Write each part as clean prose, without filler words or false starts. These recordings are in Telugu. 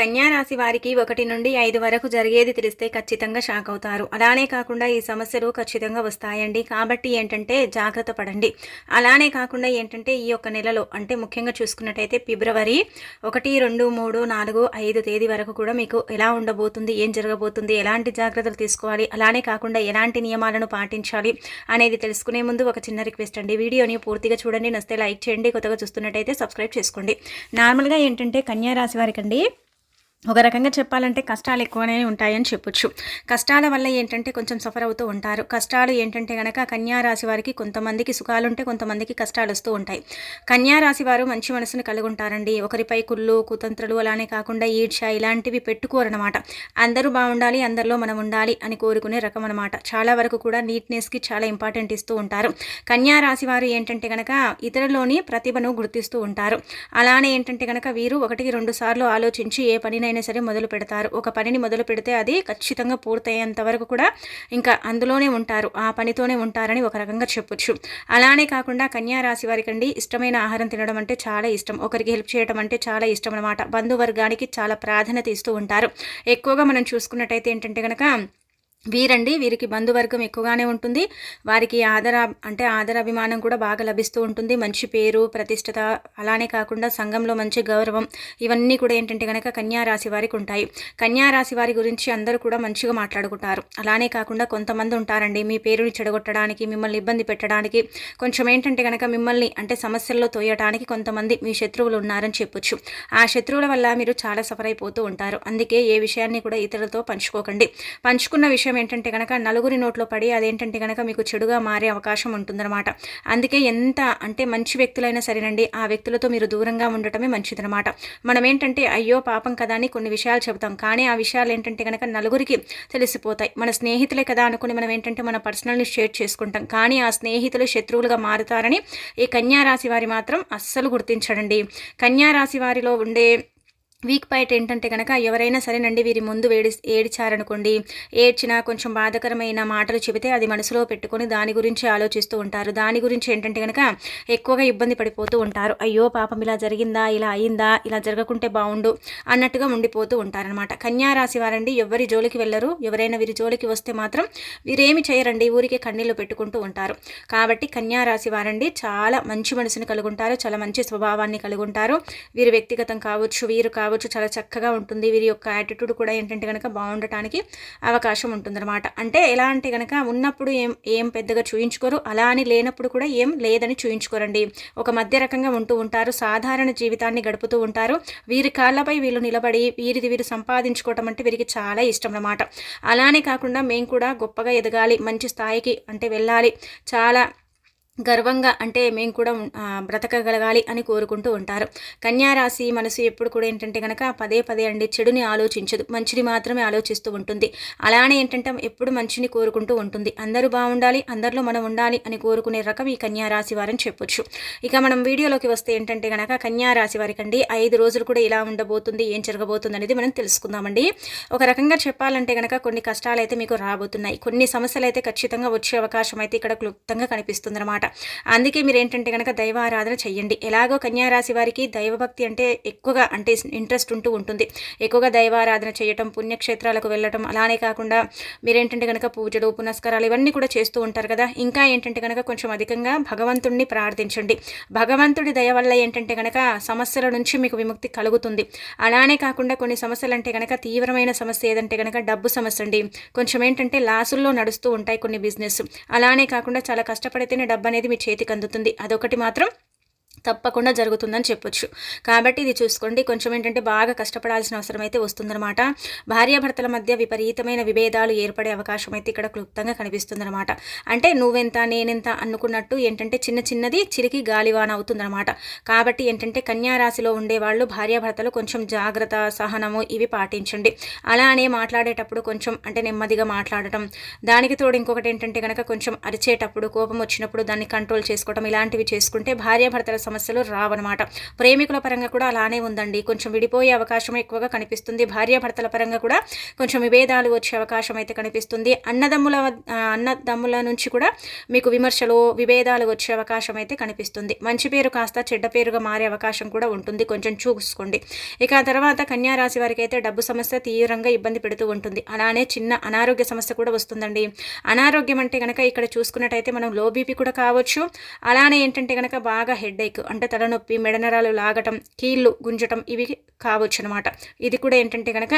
కన్యా రాశి వారికి 1 నుండి 5 వరకు జరిగేది తెలిస్తే ఖచ్చితంగా షాక్ అవుతారు. అలానే కాకుండా ఈ సమస్యలు ఖచ్చితంగా వస్తాయండి. కాబట్టి ఏంటంటే జాగ్రత్త పడండి. అలానే కాకుండా ఏంటంటే ఈ యొక్క నెలలో అంటే ముఖ్యంగా చూసుకున్నట్టయితే ఫిబ్రవరి 1, 2, 3, 4, 5 తేదీ వరకు కూడా మీకు ఎలా ఉండబోతుంది, ఏం జరగబోతుంది, ఎలాంటి జాగ్రత్తలు తీసుకోవాలి, అలానే కాకుండా ఎలాంటి నియమాలను పాటించాలి అనేది తెలుసుకునే ముందు ఒక చిన్న రిక్వెస్ట్ అండి. వీడియోని పూర్తిగా చూడండి, నచ్చితే లైక్ చేయండి, కొత్తగా చూస్తున్నట్టయితే సబ్స్క్రైబ్ చేసుకోండి. నార్మల్గా ఏంటంటే కన్యా రాశి వారికి అండి ఒక రకంగా చెప్పాలంటే కష్టాలు ఎక్కువనే ఉంటాయని చెప్పొచ్చు. కష్టాల వల్ల ఏంటంటే కొంచెం సఫర్ అవుతూ ఉంటారు. కష్టాలు ఏంటంటే కనుక కన్యా రాశి వారికి కొంతమందికి సుఖాలుంటే కొంతమందికి కష్టాలు వస్తూ ఉంటాయి. కన్యా రాశి వారు మంచి మనసును కలిగి ఉంటారండి. ఒకరిపై కుళ్ళు, కుతంత్రాలు అలానే కాకుండా ఈర్ష్య ఇలాంటివి పెట్టుకోరనమాట. అందరూ బాగుండాలి, అందరిలో మనం ఉండాలి అని కోరుకునే రకం అనమాట. చాలా వరకు కూడా నీట్నెస్కి చాలా ఇంపార్టెంట్ ఇస్తూ ఉంటారు. కన్యా రాశి వారు ఏంటంటే కనుక ఇతరులోని ప్రతిభను గుర్తిస్తూ ఉంటారు. అలానే ఏంటంటే కనుక వీరు 1-2 సార్లు ఆలోచించి ఏ పనినైనా సరే మొదలు పెడతారు. ఒక పనిని మొదలు పెడితే అది ఖచ్చితంగా పూర్తయ్యేంత వరకు కూడా ఇంకా అందులోనే ఉంటారు, ఆ పనితోనే ఉంటారని ఒక రకంగా చెప్పొచ్చు. అలానే కాకుండా కన్యా రాశి వారికి అండి ఇష్టమైన ఆహారం తినడం అంటే చాలా ఇష్టం. ఒకరికి హెల్ప్ చేయడం అంటే చాలా ఇష్టం అనమాట. బంధువర్గానికి చాలా ప్రాధాన్యత ఇస్తూ ఉంటారు. ఎక్కువగా మనం చూసుకున్నట్టయితే ఏంటంటే కనుక వీరికి బంధువర్గం ఎక్కువగానే ఉంటుంది. వారికి ఆదరాభిమానం కూడా బాగా లభిస్తూ ఉంటుంది. మంచి పేరు, ప్రతిష్టత, అలానే కాకుండా సంఘంలో మంచి గౌరవం, ఇవన్నీ కూడా ఏంటంటే కనుక కన్యా రాశి వారికి ఉంటాయి. కన్యా రాశి వారి గురించి అందరూ కూడా మంచిగా మాట్లాడుకుంటారు. అలానే కాకుండా కొంతమంది ఉంటారండి మీ పేరుని చెడగొట్టడానికి, మిమ్మల్ని ఇబ్బంది పెట్టడానికి, కొంచెం ఏంటంటే కనుక మిమ్మల్ని అంటే సమస్యల్లో తోయడానికి కొంతమంది మీ శత్రువులు ఉన్నారని చెప్పొచ్చు. ఆ శత్రువుల వల్ల మీరు చాలా సఫర్ అయిపోతూ ఉంటారు. అందుకే ఏ విషయాన్ని కూడా ఇతరులతో పంచుకోకండి. పంచుకున్న విషయం ఏంటంటే కనుక నలుగురి నోట్లో పడి అదేంటంటే కనుక మీకు చెడుగా మారే అవకాశం ఉంటుందన్నమాట. అందుకే ఎంత అంటే మంచి వ్యక్తులైనా సరేనండి, ఆ వ్యక్తులతో మీరు దూరంగా ఉండటమే మంచిదనమాట. మనం ఏంటంటే అయ్యో పాపం కదా అని కొన్ని విషయాలు చెబుతాం, కానీ ఆ విషయాలు ఏంటంటే కనుక నలుగురికి తెలిసిపోతాయి. మన స్నేహితులే కదా అనుకుని మనం ఏంటంటే మన పర్సనల్ని షేర్ చేసుకుంటాం, కానీ ఆ స్నేహితులు శత్రువులుగా మారుతారని ఈ కన్యా రాశి వారి మాత్రం అస్సలు గుర్తించడండి. కన్యా రాశి వారిలో ఉండే వీక్ పాయింట్ ఏంటంటే కనుక ఎవరైనా సరేనండి వీరి ముందు ఏడిచారనుకోండి, ఏడ్చినా కొంచెం బాధకరమైన మాటలు చెబితే అది మనసులో పెట్టుకొని దాని గురించి ఆలోచిస్తూ ఉంటారు. దాని గురించి ఏంటంటే కనుక ఎక్కువగా ఇబ్బంది పడిపోతూ ఉంటారు. అయ్యో పాపం ఇలా జరిగిందా, ఇలా అయిందా, ఇలా జరగకుంటే బాగుండు అన్నట్టుగా ఉండిపోతూ ఉంటారనమాట. కన్యా రాశి వారండి ఎవరి జోలికి వెళ్ళరు. ఎవరైనా వీరి జోలికి వస్తే మాత్రం వీరేమి చేయరండి, ఊరికే కన్నీళ్ళు పెట్టుకుంటూ ఉంటారు. కాబట్టి కన్యా రాశి వారండి చాలా మంచి మనసుని కలిగి ఉంటారు, చాలా మంచి స్వభావాన్ని కలిగి ఉంటారు. వీరి వ్యక్తిగతం కావచ్చు, వీరు కావచ్చు చాలా చక్కగా ఉంటుంది. వీరి యొక్క యాటిట్యూడ్ కూడా ఏంటంటే కనుక బాగుండటానికి అవకాశం ఉంటుందన్నమాట. అంటే ఎలా అంటే కనుక ఉన్నప్పుడు ఏం పెద్దగా చూయించుకోరు, అలా అని లేనప్పుడు కూడా ఏం లేదని చూయించుకోరండి. ఒక మధ్య రకంగా ఉంటూ ఉంటారు. సాధారణ జీవితాన్ని గడుపుతూ ఉంటారు. వీరి కాళ్ళపై వీళ్ళు నిలబడి వీరు సంపాదించుకోవటం అంటే వీరికి చాలా ఇష్టం అన్నమాట. అలానే కాకుండా మేము కూడా గొప్పగా ఎదగాలి, మంచి స్థాయికి అంటే వెళ్ళాలి, చాలా గర్వంగా అంటే మేము కూడా బ్రతకగలగాలి అని కోరుకుంటూ ఉంటారు. కన్యా రాశి మనసు ఎప్పుడు కూడా ఏంటంటే కనుక పదే అండి చెడుని ఆలోచించదు, మంచిని మాత్రమే ఆలోచిస్తూ ఉంటుంది. అలానే ఏంటంటే ఎప్పుడు మంచిని కోరుకుంటూ ఉంటుంది. అందరూ బాగుండాలి, అందరిలో మనం ఉండాలి అని కోరుకునే రకం ఈ కన్యా రాశి వారని చెప్పొచ్చు. ఇక మనం వీడియోలోకి వస్తే ఏంటంటే కనుక కన్యా రాశి వారికి అండి 5 రోజులు కూడా ఇలా ఉండబోతుంది, ఏం జరగబోతుంది అనేది మనం తెలుసుకుందామండి. ఒక రకంగా చెప్పాలంటే కనుక కొన్ని కష్టాలు అయితే మీకు రాబోతున్నాయి, కొన్ని సమస్యలు అయితే ఖచ్చితంగా వచ్చే అవకాశం అయితే ఇక్కడ క్లుప్తంగా కనిపిస్తుంది అన్నమాట. అందుకే మీరు ఏంటంటే కనుక దైవారాధన చెయ్యండి. ఎలాగో కన్యా రాశి వారికి దైవభక్తి అంటే ఎక్కువగా అంటే ఇంట్రెస్ట్ ఉంటూ ఉంటుంది. ఎక్కువగా దైవారాధన చేయటం, పుణ్యక్షేత్రాలకు వెళ్ళటం, అలానే కాకుండా మీరేంటంటే కనుక పూజలు, పునస్కారాలు ఇవన్నీ కూడా చేస్తూ ఉంటారు కదా. ఇంకా ఏంటంటే కనుక కొంచెం అధికంగా భగవంతుడిని ప్రార్థించండి. భగవంతుడి దయ వల్ల ఏంటంటే కనుక సమస్యల నుంచి మీకు విముక్తి కలుగుతుంది. అలానే కాకుండా కొన్ని సమస్యలు అంటే కనుక తీవ్రమైన సమస్య ఏదంటే కనుక డబ్బు సమస్య అండి. కొంచెం ఏంటంటే లాసుల్లో నడుస్తూ ఉంటాయి కొన్ని బిజినెస్. అలానే కాకుండా చాలా కష్టపడితేనే డబ్బు అనేది మీ చేతికి అందుతుంది. అదొకటి మాత్రం తప్పకుండా జరుగుతుందని చెప్పొచ్చు. కాబట్టి ఇది చూసుకోండి. కొంచెం ఏంటంటే బాగా కష్టపడాల్సిన అవసరం అయితే వస్తుందన్నమాట. భార్యాభర్తల మధ్య విపరీతమైన విభేదాలు ఏర్పడే అవకాశం అయితే ఇక్కడ క్లుప్తంగా కనిపిస్తుందన్నమాట. అంటే నువ్వెంత నేనెంత అనుకున్నట్టు ఏంటంటే చిన్నది చిరికి గాలివాన అవుతుందన్నమాట. కాబట్టి ఏంటంటే కన్యా రాశిలో ఉండేవాళ్ళు భార్యాభర్తలు కొంచెం జాగ్రత్త, సహనము ఇవి పాటించండి. అలానే మాట్లాడేటప్పుడు కొంచెం అంటే నెమ్మదిగా మాట్లాడటం, దానికి తోడు ఇంకొకటి ఏంటంటే కనుక కొంచెం అరిచేటప్పుడు, కోపం వచ్చినప్పుడు దాన్ని కంట్రోల్ చేసుకోవడం, ఇలాంటివి చేసుకుంటే భార్యాభర్తల సమస్యలు రావన్నమాట. ప్రేమికుల పరంగా కూడా అలానే ఉందండి. కొంచెం విడిపోయే అవకాశం ఎక్కువగా కనిపిస్తుంది. భార్యాభర్తల పరంగా కూడా కొంచెం విభేదాలు వచ్చే అవకాశం అయితే కనిపిస్తుంది. అన్నదమ్ముల నుంచి కూడా మీకు విమర్శలు విభేదాలు వచ్చే అవకాశం అయితే కనిపిస్తుంది. మంచి పేరు కాస్త చెడ్డ పేరుగా మారే అవకాశం కూడా ఉంటుంది. కొంచెం చూసుకోండి. ఇక తర్వాత కన్యా రాశి వారికి అయితే డబ్బు సమస్య తీవ్రంగా ఇబ్బంది పెడుతూ ఉంటుంది. అలానే చిన్న అనారోగ్య సమస్య కూడా వస్తుందండి. అనారోగ్యం అంటే కనుక ఇక్కడ చూసుకున్నట్టయితే మనం లో బీపీ కూడా కావచ్చు. అలానే ఏంటంటే కనుక బాగా హెడేక్ అంటే తలనొప్పి, మెడనరాలు లాగటం, కీళ్ళు గుంజటం ఇవి కావచ్చు అనమాట. ఇది కూడా ఏంటంటే కనుక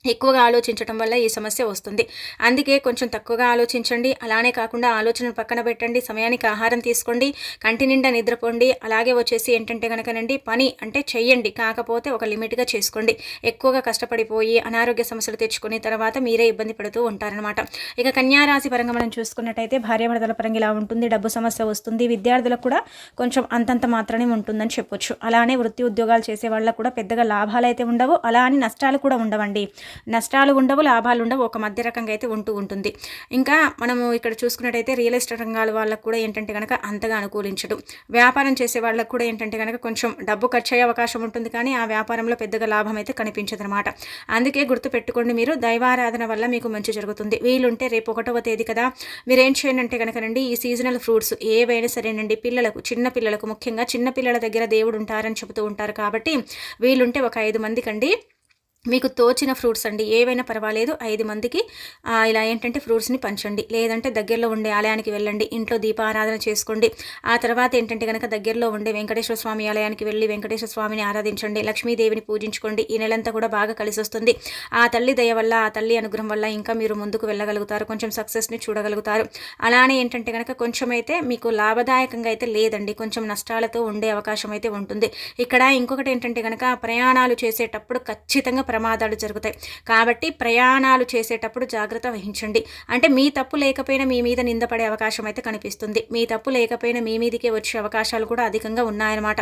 ఎక్కువగా ఆలోచించడం వల్ల ఈ సమస్య వస్తుంది. అందుకే కొంచెం తక్కువగా ఆలోచించండి. అలానే కాకుండా ఆలోచనలు పక్కన పెట్టండి. సమయానికి ఆహారం తీసుకోండి, కంటి నిండా నిద్రపోండి. అలాగే వచ్చేసి ఏంటంటే కనుకనండి పని అంటే చెయ్యండి, కాకపోతే ఒక లిమిట్గా చేసుకోండి. ఎక్కువగా కష్టపడిపోయి అనారోగ్య సమస్యలు తెచ్చుకుని తర్వాత మీరే ఇబ్బంది పడుతూ ఉంటారనమాట. ఇక కన్యా రాశి పరంగా మనం చూసుకున్నట్టయితే భార్యాభర్తల పరంగా ఇలా ఉంటుంది. డబ్బు సమస్య వస్తుంది. విద్యార్థులకు కూడా కొంచెం అంతంత మాత్రమే ఉంటుందని చెప్పొచ్చు. అలానే వృత్తి ఉద్యోగాలు చేసే వాళ్ళకు కూడా పెద్దగా లాభాలు అయితే ఉండవు. అలా అని నష్టాలు కూడా ఉండవండి. నష్టాలు ఉండవు, లాభాలు ఉండవు, ఒక మధ్య రకంగా అయితే ఉంటుంది. ఇంకా మనము ఇక్కడ చూసుకున్నట్టయితే రియల్ ఎస్టేట్ రంగాల వాళ్ళకు కూడా ఏంటంటే కనుక అంతగా అనుకూలించడం. వ్యాపారం చేసే వాళ్ళకు కూడా ఏంటంటే కనుక కొంచెం డబ్బు ఖర్చు అయ్యే అవకాశం ఉంటుంది, కానీ ఆ వ్యాపారంలో పెద్దగా లాభం అయితే కనిపించదు అనమాట. అందుకే గుర్తుపెట్టుకోండి, మీరు దైవారాధన వల్ల మీకు మంచి జరుగుతుంది. వీలుంటే రేపు 1వ తేదీ కదా, మీరు ఏం చేయండి అంటే కనుకనండి ఈ సీజనల్ ఫ్రూట్స్ ఏవైనా సరేనండి పిల్లలకు, చిన్న పిల్లలకు ముఖ్యంగా చిన్న పిల్లల దగ్గర దేవుడు ఉంటారని చెబుతూ ఉంటారు. కాబట్టి వీలుంటే ఒక 5 మందికండి మీకు తోచిన ఫ్రూట్స్ అండి ఏవైనా పర్వాలేదు 5 మందికి ఇలా ఏంటంటే ఫ్రూట్స్ని పంచండి. లేదంటే దగ్గరలో ఉండే ఆలయానికి వెళ్ళండి, ఇంట్లో దీపారాధన చేసుకోండి. ఆ తర్వాత ఏంటంటే కనుక దగ్గరలో ఉండే వెంకటేశ్వర స్వామి ఆలయానికి వెళ్ళి వెంకటేశ్వర స్వామిని ఆరాధించండి, లక్ష్మీదేవిని పూజించుకోండి. ఈ నెలంతా కూడా బాగా కలిసి వస్తుంది. ఆ తల్లి దయ వల్ల, ఆ తల్లి అనుగ్రహం వల్ల ఇంకా మీరు ముందుకు వెళ్ళగలుగుతారు, కొంచెం సక్సెస్ని చూడగలుగుతారు. అలానే ఏంటంటే కనుక కొంచెం అయితే మీకు లాభదాయకంగా అయితే లేదండి, కొంచెం నష్టాలతో ఉండే అవకాశం అయితే ఉంటుంది. ఇక్కడ ఇంకొకటి ఏంటంటే కనుక ప్రయాణాలు చేసేటప్పుడు ఖచ్చితంగా ప్రమాదాలు జరుగుతాయి. కాబట్టి ప్రయాణాలు చేసేటప్పుడు జాగ్రత్త వహించండి. అంటే మీ తప్పు లేకపోయినా మీ మీద నిందపడే అవకాశం అయితే కనిపిస్తుంది. మీ తప్పు లేకపోయినా మీ మీదకే వచ్చే అవకాశాలు కూడా అధికంగా ఉన్నాయన్నమాట.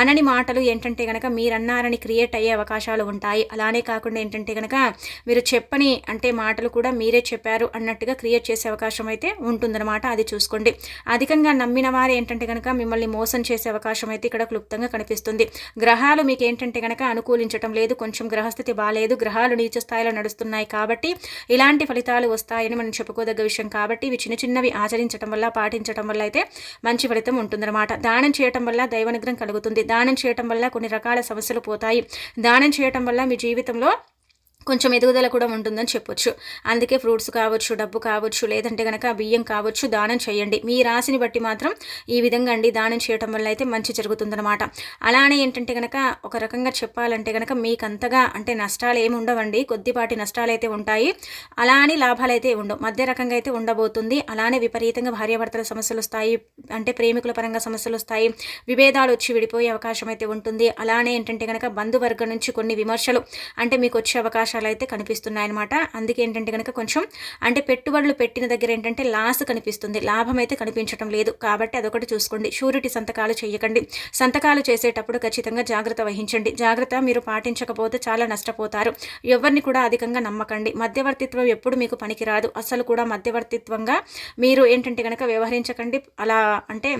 అనని మాటలు ఏంటంటే కనుక మీరన్నారని క్రియేట్ అయ్యే అవకాశాలు ఉంటాయి. అలానే కాకుండా ఏంటంటే కనుక మీరు చెప్పని అంటే మాటలు కూడా మీరే చెప్పారు అన్నట్టుగా క్రియేట్ చేసే అవకాశం అయితే ఉంటుందన్నమాట. అది చూసుకోండి. అధికంగా నమ్మిన వారు ఏంటంటే కనుక మిమ్మల్ని మోసం చేసే అవకాశం అయితే ఇక్కడ క్లుప్తంగా కనిపిస్తుంది. గ్రహాలు మీకు ఏంటంటే కనుక అనుకూలించటం లేదు, కొంచెం గ్రహస్థితి బాలేదు, గ్రహాలు నీచ స్థాయిలో నడుస్తున్నాయి. కాబట్టి ఇలాంటి ఫలితాలు వస్తాయని మనం చెప్పుకోదగ్గ విషయం. కాబట్టి ఇవి చిన్నవి ఆచరించడం వల్ల, పాటించడం వల్ల అయితే మంచి ఫలితం ఉంటుందన్నమాట. దానం చేయటం వల్ల దైవానుగ్రహం కలుగుతుంది. దానం చేయటం వల్ల కొన్ని రకాల సమస్యలు పోతాయి. దానం చేయటం వల్ల మీ జీవితంలో కొంచెం ఎదుగుదల కూడా ఉంటుందని చెప్పొచ్చు. అందుకే ఫ్రూట్స్ కావచ్చు, డబ్బు కావచ్చు, లేదంటే కనుక బియ్యం కావచ్చు, దానం చేయండి. మీ రాశిని బట్టి మాత్రం ఈ విధంగా అండి దానం చేయటం వల్ల అయితే మంచి జరుగుతుందన్నమాట. అలానే ఏంటంటే కనుక ఒక రకంగా చెప్పాలంటే కనుక మీకు అంతగా అంటే నష్టాలు ఏమి ఉండవండి, కొద్దిపాటి నష్టాలు అయితే ఉంటాయి. అలా అని లాభాలు అయితే ఉండవు, మధ్య రకంగా అయితే ఉండబోతుంది. అలానే విపరీతంగా భార్యాభర్తల సమస్యలు వస్తాయి, అంటే ప్రేమికుల పరంగా సమస్యలు వస్తాయి, విభేదాలు వచ్చి విడిపోయే అవకాశం అయితే ఉంటుంది. అలానే ఏంటంటే కనుక బంధువర్గం నుంచి కొన్ని విమర్శలు అంటే మీకు వచ్చే అవకాశం అయితే కనిపిస్తున్నాయి అనమాట. అందుకే ఏంటంటే కనుక కొంచెం అంటే పెట్టుబడులు పెట్టిన దగ్గర ఏంటంటే లాస్ కనిపిస్తుంది, లాభం అయితే కనిపించడం లేదు. కాబట్టి అదొకటి చూసుకోండి. షూరిటీ సంతకాలు చేయకండి. సంతకాలు చేసేటప్పుడు ఖచ్చితంగా జాగ్రత్త వహించండి. జాగ్రత్త మీరు పాటించకపోతే చాలా నష్టపోతారు. ఎవరిని కూడా అధికంగా నమ్మకండి. మధ్యవర్తిత్వం ఎప్పుడు మీకు పనికిరాదు. అసలు కూడా మధ్యవర్తిత్వంగా మీరు ఏంటంటే కనుక వ్యవహరించకండి, అలా అంటే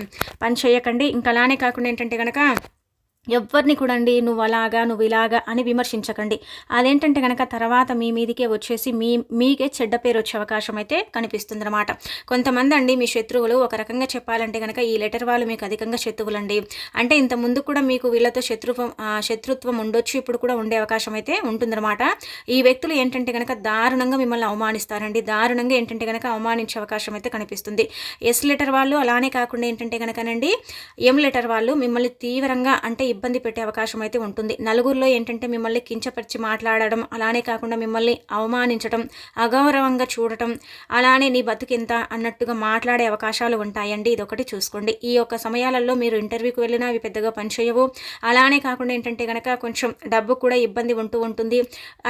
పని చేయకండి. ఇంకా అలానే కాకుండా ఏంటంటే కనుక ఎవరిని కూడా అండి నువ్వు అలాగా నువ్వు ఇలాగా అని విమర్శించకండి. అదేంటంటే కనుక తర్వాత మీ మీదికే వచ్చేసి మీకే చెడ్డ పేరు వచ్చే అవకాశం అయితే కనిపిస్తుంది అనమాట. కొంతమంది అండి మీ శత్రువులు, ఒక రకంగా చెప్పాలంటే కనుక ఈ లెటర్ వాళ్ళు మీకు అధికంగా శత్రువులండి. అంటే ఇంత ముందు కూడా మీకు వీళ్ళతో శత్రుత్వం ఉండొచ్చు, ఇప్పుడు కూడా ఉండే అవకాశం అయితే ఉంటుందన్నమాట. ఈ వ్యక్తులు ఏంటంటే కనుక దారుణంగా మిమ్మల్ని అవమానిస్తారండి. దారుణంగా ఏంటంటే కనుక అవమానించే అవకాశం అయితే కనిపిస్తుంది. ఎస్ లెటర్ వాళ్ళు, అలానే కాకుండా ఏంటంటే కనుకనండి ఎం లెటర్ వాళ్ళు మిమ్మల్ని తీవ్రంగా అంటే ఇబ్బంది పెట్టే అవకాశం అయితే ఉంటుంది. నలుగురిలో ఏంటంటే మిమ్మల్ని కించపరిచి మాట్లాడడం, అలానే కాకుండా మిమ్మల్ని అవమానించడం, అగౌరవంగా చూడటం, అలానే నీ బతుకింత అన్నట్టుగా మాట్లాడే అవకాశాలు ఉంటాయండి. ఇదొకటి చూసుకోండి. ఈ యొక్క సమయాలలో మీరు ఇంటర్వ్యూకి వెళ్ళినా అవి పెద్దగా పనిచేయవు. అలానే కాకుండా ఏంటంటే కనుక కొంచెం డబ్బు కూడా ఇబ్బంది ఉంటుంది.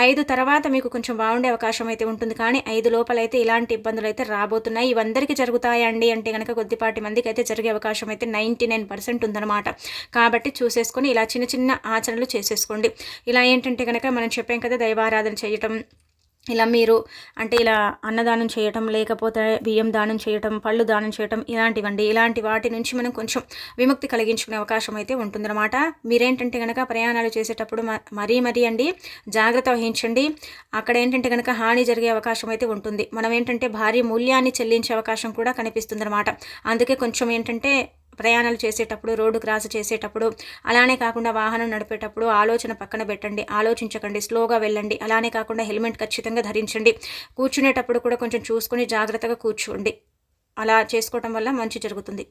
5 తర్వాత మీకు కొంచెం బాగుండే అవకాశం అయితే ఉంటుంది. కానీ 5 లోపలైతే ఇలాంటి ఇబ్బందులు అయితే రాబోతున్నాయి. ఇవందరికీ జరుగుతాయండి అంటే కనుక కొద్దిపాటి మందికి అయితే జరిగే అవకాశం అయితే 99% ఉందన్నమాట. కాబట్టి చూసేసుకొని ఇలా చిన్న ఆచరణలు చేసేసుకోండి. ఇలా ఏంటంటే కనుక మనం చెప్పాం కదా, దైవారాధన చేయటం, ఇలా మీరు అంటే ఇలా అన్నదానం చేయటం, లేకపోతే బియ్యం దానం చేయటం, పళ్ళు దానం చేయటం ఇలాంటివండి. ఇలాంటి వాటి నుంచి మనం కొంచెం విముక్తి కలిగించుకునే అవకాశం అయితే ఉంటుందన్నమాట. మీరేంటంటే గనక ప్రయాణాలు చేసేటప్పుడు మరీ అండి జాగ్రత్త వహించండి. అక్కడ ఏంటంటే గనక హాని జరిగే అవకాశం అయితే ఉంటుంది. మనం ఏంటంటే భారీ మూల్యాన్ని చెల్లించే అవకాశం కూడా కనిపిస్తుందన్నమాట. అందుకే కొంచెం ఏంటంటే ప్రయాణాలు చేసేటప్పుడు, రోడ్డు క్రాస్ చేసేటప్పుడు, అలానే కాకుండా వాహనం నడిపేటప్పుడు ఆలోచన పక్కన పెట్టండి. ఆలోచించకండి, స్లోగా వెళ్ళండి. అలానే కాకుండా హెల్మెట్ ఖచ్చితంగా ధరించండి. కూర్చునేటప్పుడు కూడా కొంచెం చూసుకొని జాగ్రత్తగా కూర్చోండి. అలా చేసుకోవటం వల్ల మంచి జరుగుతుంది.